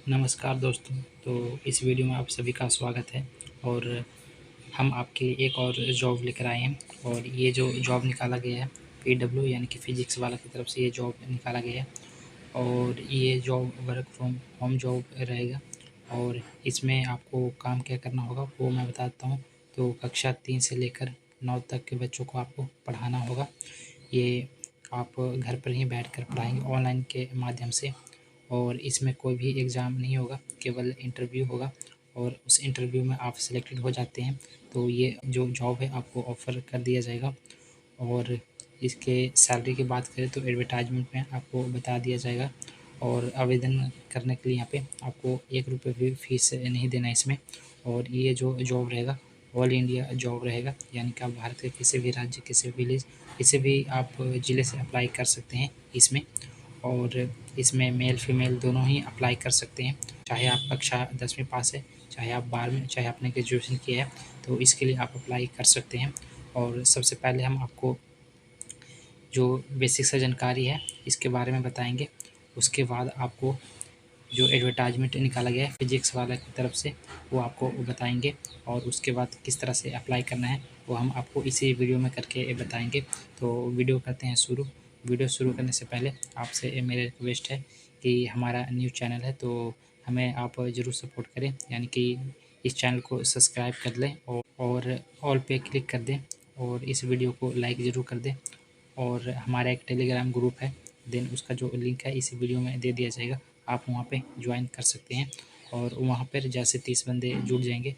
नमस्कार दोस्तों। तो इस वीडियो में आप सभी का स्वागत है और हम आपके लिए एक और जॉब लेकर आए हैं। और ये जो जॉब निकाला गया है पीडब्ल्यू यानी कि फ़िज़िक्स वाला की तरफ से ये जॉब निकाला गया है और ये job work from home job रहेगा। और इसमें आपको काम क्या करना होगा वो मैं बताता हूँ। तो कक्षा 3 से लेकर 9 तक के बच्चों को आपको पढ़ाना होगा। ये आप घर पर ही बैठकर पढ़ाएँगे ऑनलाइन के माध्यम से। और इसमें कोई भी एग्ज़ाम नहीं होगा, केवल इंटरव्यू होगा और उस इंटरव्यू में आप सिलेक्टेड हो जाते हैं तो ये जो जॉब है आपको ऑफ़र कर दिया जाएगा। और इसके सैलरी की बात करें तो एडवर्टाइजमेंट में आपको बता दिया जाएगा। और आवेदन करने के लिए यहाँ पे आपको ₹1 भी फ़ीस नहीं देना है इसमें। और ये जो जॉब रहेगा ऑल इंडिया जॉब रहेगा, यानी कि आप भारत के किसी भी राज्य, किसी भी विलेज, किसी भी आप ज़िले से अप्लाई कर सकते हैं इसमें। और इसमें मेल फीमेल दोनों ही अप्लाई कर सकते हैं, चाहे आप कक्षा 10वीं पास है, चाहे आप 12वीं, चाहे आपने ग्रेजुएशन किया है, तो इसके लिए आप अप्लाई कर सकते हैं। और सबसे पहले हम आपको जो बेसिक सा जानकारी है इसके बारे में बताएंगे। उसके बाद आपको जो एडवर्टाइजमेंट निकाला गया है फिजिक्स वाला की तरफ से वो आपको बताएंगे। और उसके बाद किस तरह से अप्लाई करना है वो हम आपको इसी वीडियो में करके बताएंगे। तो वीडियो करते हैं शुरू। वीडियो शुरू करने से पहले आपसे मेरा रिक्वेस्ट है कि हमारा न्यू चैनल है तो हमें आप ज़रूर सपोर्ट करें, यानी कि इस चैनल को सब्सक्राइब कर लें और ऑल पे क्लिक कर दें और इस वीडियो को लाइक ज़रूर कर दें। और हमारा एक टेलीग्राम ग्रुप है, देन उसका जो लिंक है इस वीडियो में दे दिया जाएगा, आप वहाँ पे ज्वाइन कर सकते हैं। और वहाँ पर जैसे 30 बंदे जुड़ जाएंगे,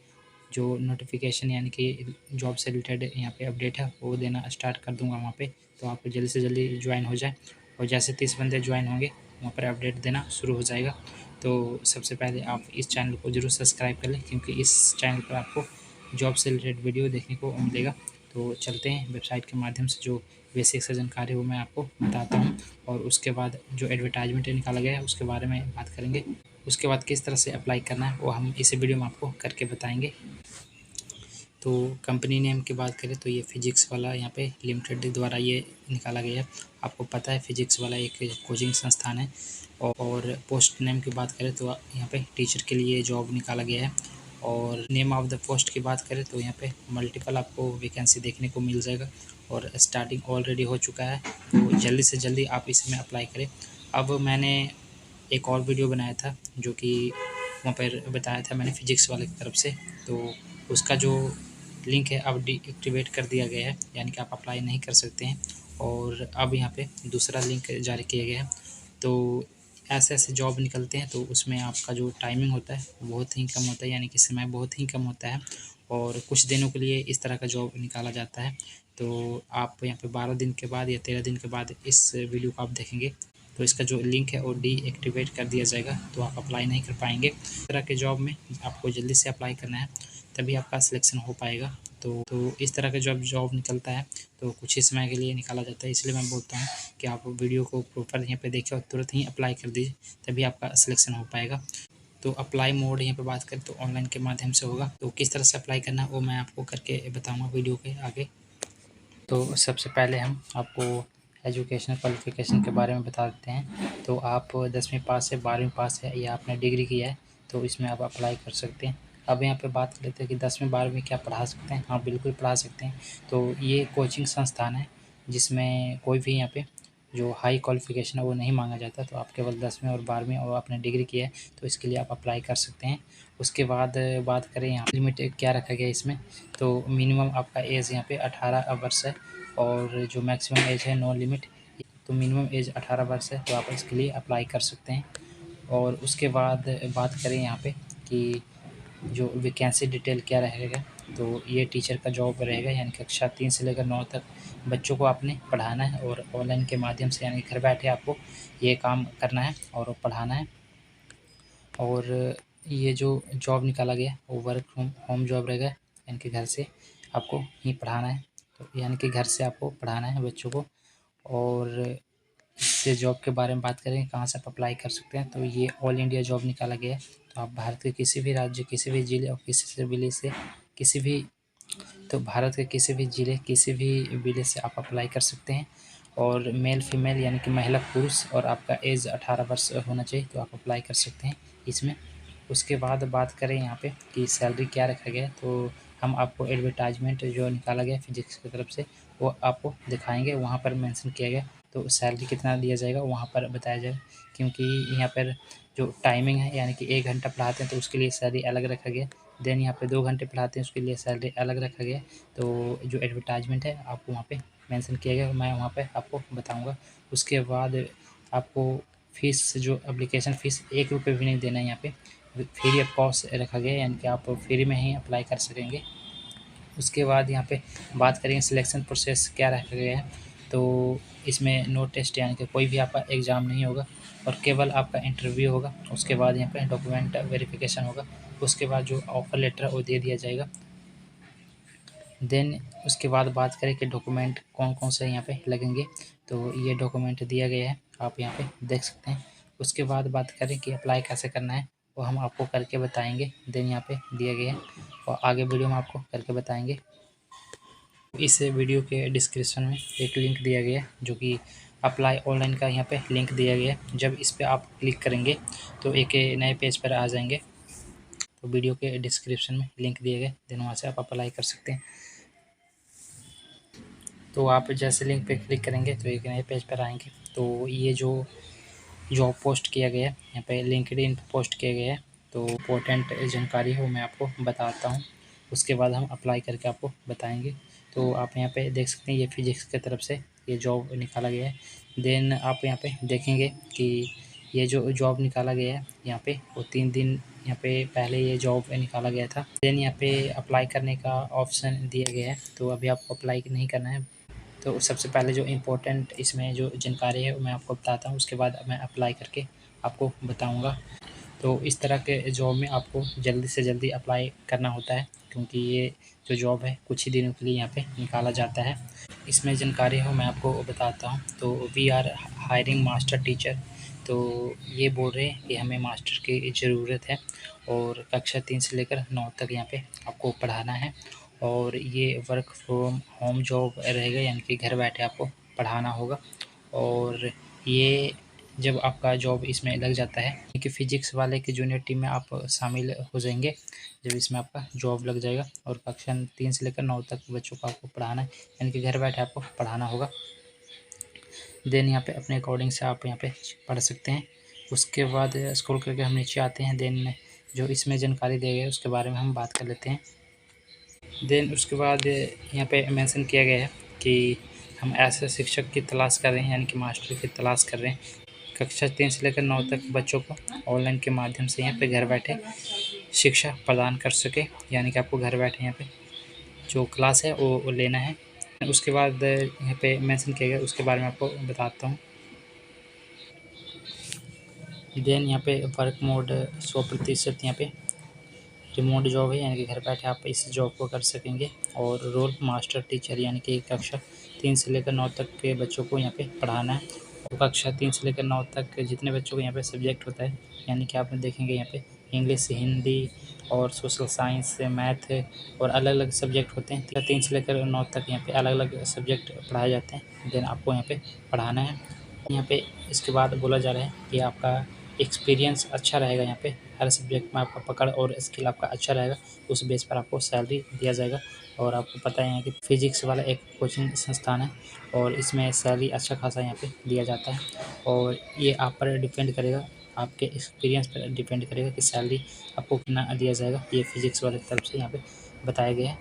जो नोटिफिकेशन यानी कि जॉब से रिलेटेड यहाँ पे अपडेट है वो देना स्टार्ट कर दूँगा वहाँ पे, तो आप जल्दी से जल्दी ज्वाइन हो जाए। और जैसे 30 बंदे ज्वाइन होंगे वहाँ पर अपडेट देना शुरू हो जाएगा। तो सबसे पहले आप इस चैनल को ज़रूर सब्सक्राइब कर लें, क्योंकि इस चैनल पर आपको जॉब से रिलेटेड वीडियो देखने को मिलेगा। तो चलते हैं वेबसाइट के माध्यम से, जो बेसिक सा जानकारी है वो मैं आपको बताता हूँ। और उसके बाद जो एडवर्टाइजमेंट निकाला गया है उसके बारे में बात करेंगे। उसके बाद किस तरह से अप्लाई करना है वो हम इस वीडियो में आपको करके बताएंगे। तो कंपनी नेम की बात करें तो ये फ़िज़िक्स वाला यहाँ पे लिमिटेड द्वारा ये निकाला गया है। आपको पता है फ़िज़िक्स वाला एक कोचिंग संस्थान है। और पोस्ट नेम की बात करें तो यहाँ पे टीचर के लिए जॉब निकाला गया है। और नेम ऑफ़ द पोस्ट की बात करें तो यहाँ पे मल्टीपल आपको वैकेंसी देखने को मिल जाएगा और स्टार्टिंग ऑलरेडी हो चुका है, तो जल्दी से जल्दी आप इसमें अप्लाई करें। अब मैंने एक और वीडियो बनाया था जो कि वहाँ पर बताया था मैंने फ़िज़िक्स वाले की तरफ से, तो उसका जो लिंक है अब डीएक्टिवेट कर दिया गया है, यानी कि आप अप्लाई नहीं कर सकते हैं। और अब यहाँ पे दूसरा लिंक जारी किया गया है। तो ऐसे-ऐसे जॉब निकलते हैं तो उसमें आपका जो टाइमिंग होता है बहुत ही कम होता है, यानी कि समय बहुत ही कम होता है। और कुछ दिनों के लिए इस तरह का जॉब निकाला जाता है। तो आप यहाँ पे 12 दिन के बाद या 13 दिन के बाद इस वीडियो को आप देखेंगे तो इसका जो लिंक है वो डीएक्टिवेट कर दिया जाएगा, तो आप अप्लाई नहीं कर पाएँगे। इस तरह के जॉब में आपको जल्दी से अप्लाई करना है, तभी आपका सिलेक्शन हो पाएगा। तो इस तरह का जब जॉब निकलता है तो कुछ ही समय के लिए निकाला जाता है, इसलिए मैं बोलता हूँ कि आप वीडियो को प्रॉपर यहाँ पे देखें और तुरंत ही अप्लाई कर दीजिए, तभी आपका सिलेक्शन हो पाएगा। तो अप्लाई मोड यहाँ पे बात करें तो ऑनलाइन के माध्यम से होगा। तो किस तरह से अप्लाई करना है वो मैं आपको करके बताऊँगा वीडियो के आगे। तो सबसे पहले हम आपको एजुकेशनल क्वालिफ़िकेशन के बारे में बता देते हैं। तो आप 10वीं पास है, 12वीं पास है या आपने डिग्री किया है तो इसमें आप अप्लाई कर सकते हैं। अब यहाँ पे बात कर लेते हैं कि 10वीं 12वीं क्या पढ़ा सकते हैं? हाँ, बिल्कुल पढ़ा सकते हैं। तो ये कोचिंग संस्थान है जिसमें कोई भी यहाँ पे जो हाई क्वालिफ़िकेशन है वो नहीं माँगा जाता। तो आप केवल 10वीं और 12वीं और आपने डिग्री किया है तो इसके लिए आप अप्लाई कर सकते हैं। उसके बाद बात करें यहाँ लिमिट क्या रखा गया है इसमें, तो मिनिमम आपका एज यहाँ पे 18 वर्ष है और जो मैक्सिमम एज है नो लिमिट। तो मिनिमम एज 18 वर्ष है तो आप इसके लिए अप्लाई कर सकते हैं। और उसके बाद बात करें यहाँ पे कि जो वैकेंसी डिटेल क्या रहेगा, तो ये टीचर का जॉब रहेगा, यानी कक्षा 3 से लेकर 9 तक बच्चों को आपने पढ़ाना है और ऑनलाइन के माध्यम से, यानी घर बैठे आपको ये काम करना है और पढ़ाना है। और ये जो जॉब निकाला गया है वो वर्क फ्रॉम होम जॉब रहेगा, यानी कि घर से आपको ही पढ़ाना है। तो यानी कि घर से आपको पढ़ाना है बच्चों को। और इससे जॉब के बारे में बात करें कहाँ से आप अप्लाई कर सकते हैं, तो ये ऑल इंडिया जॉब निकाला गया है। तो आप भारत के किसी भी राज्य, किसी भी ज़िले और किसी से विलेज से किसी भी तो भारत के किसी भी ज़िले, किसी भी विलेज से आप अप्लाई कर सकते हैं। और मेल फीमेल यानी कि महिला पुरुष और आपका एज 18 वर्ष होना चाहिए तो आप अप्लाई कर सकते हैं। इसमें। उसके बाद बात करें यहाँ पे कि सैलरी क्या रखा गया है, तो हम आपको एडवर्टाइजमेंट जो निकाला गया फिजिक्स की तरफ से वो आपको दिखाएंगे। वहाँ पर मेंशन किया गया तो सैलरी कितना दिया जाएगा वहाँ पर बताया जाएगा, क्योंकि यहाँ पर जो टाइमिंग है यानी कि 1 घंटा पढ़ाते हैं तो उसके लिए सैलरी अलग रखा गया। देन यहाँ पे 2 घंटे पढ़ाते हैं उसके लिए सैलरी अलग रखा गया। तो जो एडवर्टाइजमेंट है आपको वहाँ पे मेंशन किया गया, मैं वहाँ पे आपको बताऊँगा। उसके बाद आपको फ़ीस जो एप्लीकेशन फ़ीस ₹1 भी नहीं देना है यहाँ पे, फ्री ऑफ कॉस्ट रखा गया है, यानी कि आप फ्री में ही अप्लाई कर सकेंगे। उसके बाद यहाँ पे बात करेंगे सिलेक्शन प्रोसेस क्या रखा गया है, तो इसमें नो टेस्ट यानी कि कोई भी आपका एग्ज़ाम नहीं होगा और केवल आपका इंटरव्यू होगा। उसके बाद यहाँ पे डॉक्यूमेंट वेरिफिकेशन होगा। उसके बाद जो ऑफ़र लेटर है वो दे दिया जाएगा। देन उसके बाद बात करें कि डॉक्यूमेंट कौन-कौन से यहाँ पे लगेंगे, तो ये डॉक्यूमेंट दिया गया है, आप यहाँ पे देख सकते हैं। उसके बाद बात करें कि अप्लाई कैसे करना है, वो हम आपको करके बताएँगे। देन यहाँ पे दिया गया है और आगे वीडियो में आपको करके बताएँगे। इस वीडियो के डिस्क्रिप्शन में एक लिंक दिया गया है, जो कि अप्लाई ऑनलाइन का यहाँ पे लिंक दिया गया है। जब इस पे आप क्लिक करेंगे तो एक नए पेज पर आ जाएँगे। तो वीडियो के डिस्क्रिप्शन में लिंक दिए गए, देन वहाँ से आप अप्लाई कर सकते हैं। तो आप जैसे लिंक पे क्लिक करेंगे तो एक नए पेज पर आएँगे। तो ये जो जॉब पोस्ट किया गया है यहाँ पे लिंक्डइन पे पोस्ट किया गया है, तो इम्पोर्टेंट जानकारी है वो मैं आपको बताता हूँ। उसके बाद हम अप्लाई करके आपको बताएँगे। तो आप यहाँ पे देख सकते हैं ये फिजिक्स की तरफ से ये जॉब निकाला गया है। देन आप यहाँ पे देखेंगे कि ये जो जॉब निकाला गया है यहाँ पे वो 3 दिन यहाँ पे पहले ये जॉब निकाला गया था। देन यहाँ पे अप्लाई करने का ऑप्शन दिया गया है, तो अभी आपको अप्लाई नहीं करना है। तो सबसे पहले जो इम्पोर्टेंट इसमें जो जानकारी है वो मैं आपको बताता हूँ, उसके बाद मैं अप्लाई करके आपको बताऊँगा। तो इस तरह के जॉब में आपको जल्दी से जल्दी अप्लाई करना होता है, क्योंकि ये जो जॉब है कुछ ही दिनों के लिए यहाँ पे निकाला जाता है। इसमें जानकारी हो मैं आपको बताता हूँ। तो we are hiring master teacher, तो ये बोल रहे हैं कि हमें मास्टर की ज़रूरत है और कक्षा 3 से लेकर 9 तक यहाँ पे आपको पढ़ाना है। और ये वर्क फ्रॉम होम जॉब रहेगा, यानी कि घर बैठे आपको पढ़ाना होगा। और ये जब आपका जॉब इसमें लग जाता है कि फ़िज़िक्स वाले की जूनियर टीम में आप शामिल हो जाएंगे जब इसमें आपका जॉब लग जाएगा। और कक्षा 3 से लेकर 9 तक बच्चों को आपको पढ़ाना है, यानी कि घर बैठे आपको पढ़ाना होगा। देन यहाँ पे अपने अकॉर्डिंग से आप यहाँ पे पढ़ सकते हैं। उसके बाद स्क्रॉल करके हम नीचे आते हैं। देन जो इसमें जानकारी दी गई है उसके बारे में हम बात कर लेते हैं। देन उसके बाद यहाँ पे मेंशन किया गया है कि हम ऐसे शिक्षक की तलाश कर रहे हैं, यानी कि मास्टर की तलाश कर रहे हैं कक्षा 3 से लेकर 9 तक बच्चों को ऑनलाइन के माध्यम से यहाँ पे घर बैठे शिक्षा प्रदान कर सके, यानी कि आपको घर बैठे यहाँ पे जो क्लास है वो लेना है। उसके बाद यहाँ पे मेंशन किया गया उसके बारे में आपको बताता हूँ। देन यहाँ पे वर्क मोड 100% यहाँ पे रिमोट जॉब है, यानी कि घर बैठे आप इस जॉब को कर सकेंगे। और रोल मास्टर टीचर, यानी कि कक्षा 3 से लेकर 9 तक के बच्चों को यहाँ पे पढ़ाना है। और कक्षा 3 से लेकर 9 तक जितने बच्चों को यहाँ पे सब्जेक्ट होता है, यानी कि आप देखेंगे यहाँ पे इंग्लिश, हिंदी और सोशल साइंस, मैथ और अलग अलग सब्जेक्ट होते हैं। 3 से लेकर 9 तक यहाँ पे अलग अलग सब्जेक्ट पढ़ाए जाते हैं। देन आपको यहाँ पे पढ़ाना है। यहाँ पे इसके बाद बोला जा रहा है कि आपका एक्सपीरियंस अच्छा रहेगा, यहाँ पे हर सब्जेक्ट में आपका पकड़ और स्किल आपका अच्छा रहेगा, उस बेस पर आपको सैलरी दिया जाएगा। और आपको पता है कि फिजिक्स वाला एक कोचिंग संस्थान है और इसमें सैलरी अच्छा खासा यहाँ पे दिया जाता है। और ये आप पर डिपेंड करेगा, आपके एक्सपीरियंस पर डिपेंड करेगा कि सैलरी आपको कितना दिया जाएगा। ये फिजिक्स वाले की तरफ से यहाँ पे बताया गया है।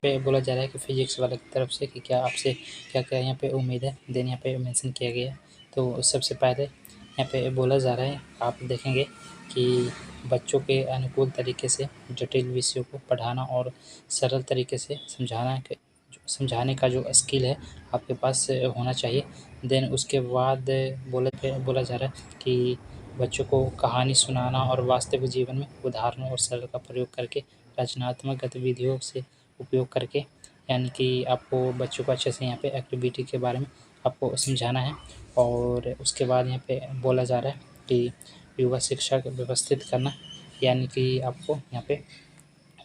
पे बोला जा रहा है कि फिजिक्स वाले की तरफ से कि क्या आपसे क्या-क्या यहाँ पे उम्मीद है। देन यहाँ पे मेंशन किया गया है। तो सबसे पहले यहाँ पे बोला जा रहा है, आप देखेंगे कि बच्चों के अनुकूल तरीके से जटिल विषयों को पढ़ाना और सरल तरीके से समझाने का जो स्किल है आपके पास होना चाहिए। देन उसके बाद बोला जा रहा है कि बच्चों को कहानी सुनाना और वास्तविक जीवन में उदाहरणों और सरल का प्रयोग करके रचनात्मक गतिविधियों से उपयोग करके, यानी कि आपको बच्चों को अच्छे से यहाँ पे एक्टिविटी के बारे में आपको समझाना है। और उसके बाद यहाँ पे बोला जा रहा है कि युवा शिक्षा को व्यवस्थित करना, यानी कि आपको यहाँ पे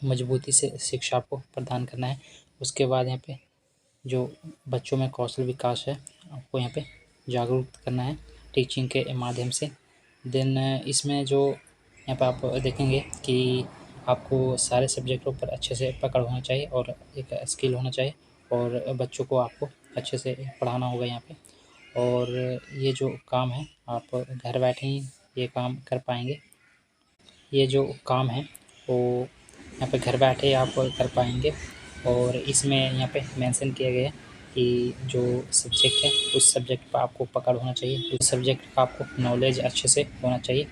मजबूती से शिक्षा को प्रदान करना है। उसके बाद यहाँ पे जो बच्चों में कौशल विकास है आपको यहाँ पे जागरूक करना है टीचिंग के माध्यम से। देन इसमें जो यहाँ पर आप देखेंगे कि आपको सारे सब्जेक्टों पर अच्छे से पकड़ होना चाहिए और एक स्किल होना चाहिए और बच्चों को आपको अच्छे से पढ़ाना होगा यहाँ पे। और ये जो काम है आप घर बैठे ही ये काम कर पाएंगे। ये जो काम है वो यहाँ पे घर बैठे आप कर पाएंगे। और इसमें यहाँ पे मेंशन किया गया है कि जो सब्जेक्ट है उस सब्जेक्ट पर आपको पकड़ होना चाहिए, उस सब्जेक्ट का आपको नॉलेज अच्छे से होना चाहिए,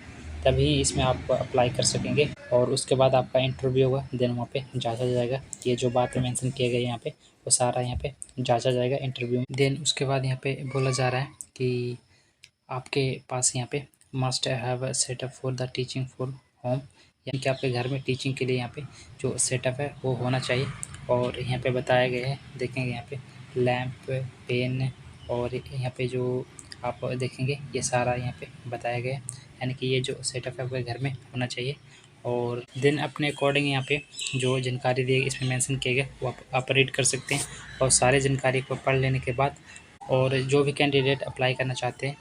तभी इसमें आप अप्लाई कर सकेंगे। और उसके बाद आपका इंटरव्यू होगा, देन वहाँ पे जांचा जाएगा। ये जो बात मेंशन किया गया यहाँ पे वो सारा यहाँ पे जांचा जाएगा इंटरव्यू में। देन उसके बाद यहाँ पे बोला जा रहा है कि आपके पास यहाँ पे must have a setup for the teaching for home, यानी कि आपके घर में टीचिंग के लिए यहाँ पे जो सेटअप है वो होना चाहिए। और यहाँ पे बताया गया है, देखेंगे यहाँ पे लैंप, पेन और यहाँ पे जो आप देखेंगे ये सारा यहाँ पे बताया गया है, यानी कि ये जो सेटअप है आपके घर में होना चाहिए। और देन अपने अकॉर्डिंग यहाँ पे जो जानकारी दी इसमें मेंशन किया गया वो आप रीड कर सकते हैं। और सारे जानकारी को पढ़ लेने के बाद और जो भी कैंडिडेट अप्लाई करना चाहते हैं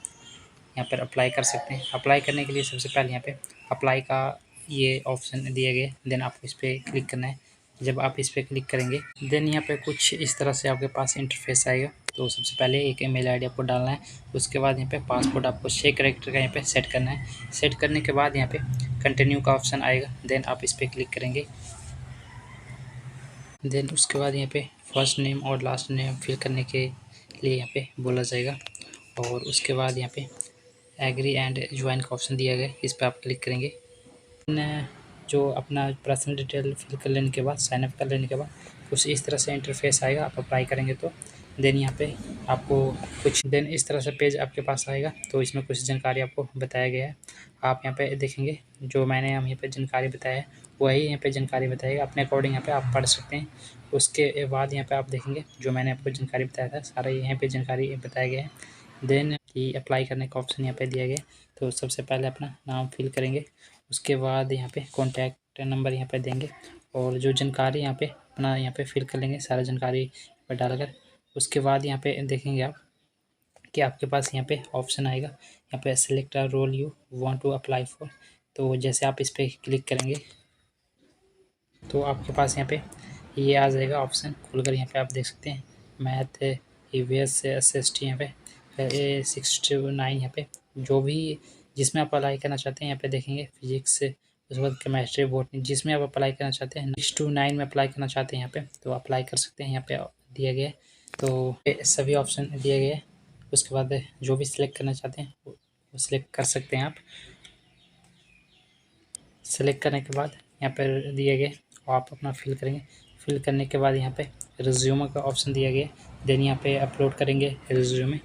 यहाँ पर अप्लाई कर सकते हैं। अप्लाई करने के लिए सबसे पहले यहाँ पे अप्लाई का ये ऑप्शन दिया गया, देन आपको इस पर क्लिक करना है। जब आप इस पर क्लिक करेंगे देन यहाँ पे कुछ इस तरह से आपके पास इंटरफेस आएगा। तो सबसे पहले एक ईमेल आईडी आपको डालना है, उसके बाद यहाँ पे पासपोर्ट आपको 6 कैरेक्टर का यहाँ पे सेट करना है। सेट करने के बाद यहाँ पे कंटिन्यू का ऑप्शन आएगा, देन आप इस पर क्लिक करेंगे। देन उसके बाद यहाँ पे फर्स्ट नेम और लास्ट नेम फिल करने के लिए यहाँ पे बोला जाएगा। और उसके बाद यहाँ पे एग्री एंड ज्वाइन का ऑप्शन दिया गया, इस पर आप क्लिक करेंगे। जो अपना पर्सनल डिटेल फिल कर लेने के बाद, साइन अप कर लेने के बाद कुछ इस तरह से इंटरफेस आएगा। आप अप्लाई करेंगे तो देन यहाँ पे आपको कुछ देन इस तरह से पेज आपके पास आएगा। तो इसमें कुछ जानकारी आपको बताया गया है, आप यहाँ पे देखेंगे जो मैंने यहाँ पे जानकारी बताया है वही यहाँ पे जानकारी बताएगा। अपने अकॉर्डिंग यहाँ पे आप पढ़ सकते हैं। उसके बाद यहाँ पे आप देखेंगे जो मैंने आपको जानकारी बताया था सारा यहाँ पे जानकारी बताया गया है। देन कि अप्लाई करने का ऑप्शन यहाँ पे दिया गया। तो सबसे पहले अपना नाम फिल करेंगे, उसके बाद यहाँ पे कॉन्टैक्ट नंबर यहाँ पे देंगे और जो जानकारी यहाँ पे अपना यहाँ पे फिल कर लेंगे सारा जानकारी पर डालकर। उसके बाद यहाँ पे देखेंगे आप कि आपके पास यहाँ पे ऑप्शन आएगा, यहाँ पे select a role you want to apply for. तो जैसे आप इस पर क्लिक करेंगे तो आपके पास यहाँ पे ये आ जाएगा ऑप्शन खुलकर। यहाँ पे आप देख सकते हैं मैथ, ईवीएस, एसएसटी, यहाँ पे 6 to 9 यहाँ पे जो भी जिसमें आप अप्लाई करना चाहते हैं यहाँ पे देखेंगे फिजिक्स, उसके बाद केमिस्ट्री, बॉटनी, जिसमें आप अप्लाई करना चाहते हैं 6 to 9 में अप्लाई करना चाहते हैं यहाँ पे तो अप्लाई कर सकते हैं। यहाँ पे दिया गया है तो सभी ऑप्शन दिए गए हैं। उसके बाद जो भी सिलेक्ट करना चाहते हैं वो सिलेक्ट कर सकते हैं आप। सेलेक्ट करने के बाद यहाँ पर दिए गए आप अपना फिल करेंगे। फिल करने के बाद यहाँ पे रिज्यूमे का ऑप्शन दिया गया, देन यहाँ पे अपलोड करेंगे रिज्यूमे।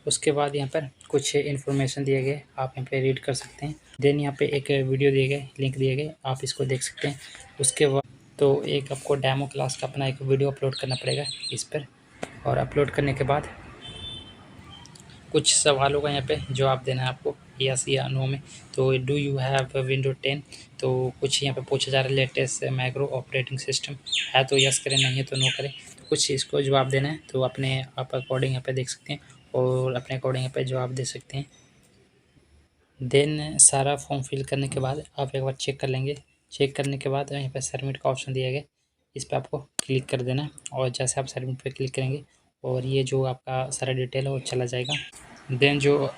उसके बाद यहाँ पर कुछ इन्फॉर्मेशन दिए गए आप यहाँ पे रीड कर सकते हैं। देन यहाँ पे एक वीडियो दिए गए, लिंक दिए गए, आप इसको देख सकते हैं। उसके बाद तो एक आपको डेमो क्लास का अपना एक वीडियो अपलोड करना पड़ेगा इस पर। और अपलोड करने के बाद कुछ सवालों का यहाँ पे जवाब देना है आपको, यस या नो में। तो डू यू हैव विंडो 10, तो कुछ यहाँ पे पूछा जा रहा है लेटेस्ट मैक्रो ऑपरेटिंग सिस्टम है तो यस करें, नहीं है तो नो करें। कुछ इसको जवाब देना है तो अपने आप अकॉर्डिंग यहाँ पे देख सकते हैं और अपने अकॉर्डिंग यहाँ पे जवाब दे सकते हैं। देन सारा फॉर्म फिल करने के बाद आप एक बार चेक कर लेंगे। चेक करने के बाद यहाँ पे सबमिट का ऑप्शन दिया गया, इस पर आपको क्लिक कर देना है। और जैसे आप सबमिट पे क्लिक करेंगे और ये जो आपका सारा डिटेल है वो चला जाएगा। देन जो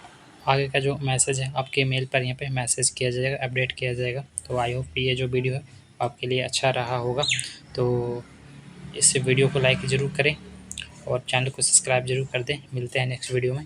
आगे का जो मैसेज है आपके मेल पर यहाँ पे मैसेज किया जाएगा, अपडेट किया जाएगा। तो आई होप ये जो वीडियो है आपके लिए अच्छा रहा होगा। तो इस वीडियो को लाइक ज़रूर करें और चैनल को सब्सक्राइब ज़रूर कर दें। मिलते हैं नेक्स्ट वीडियो में।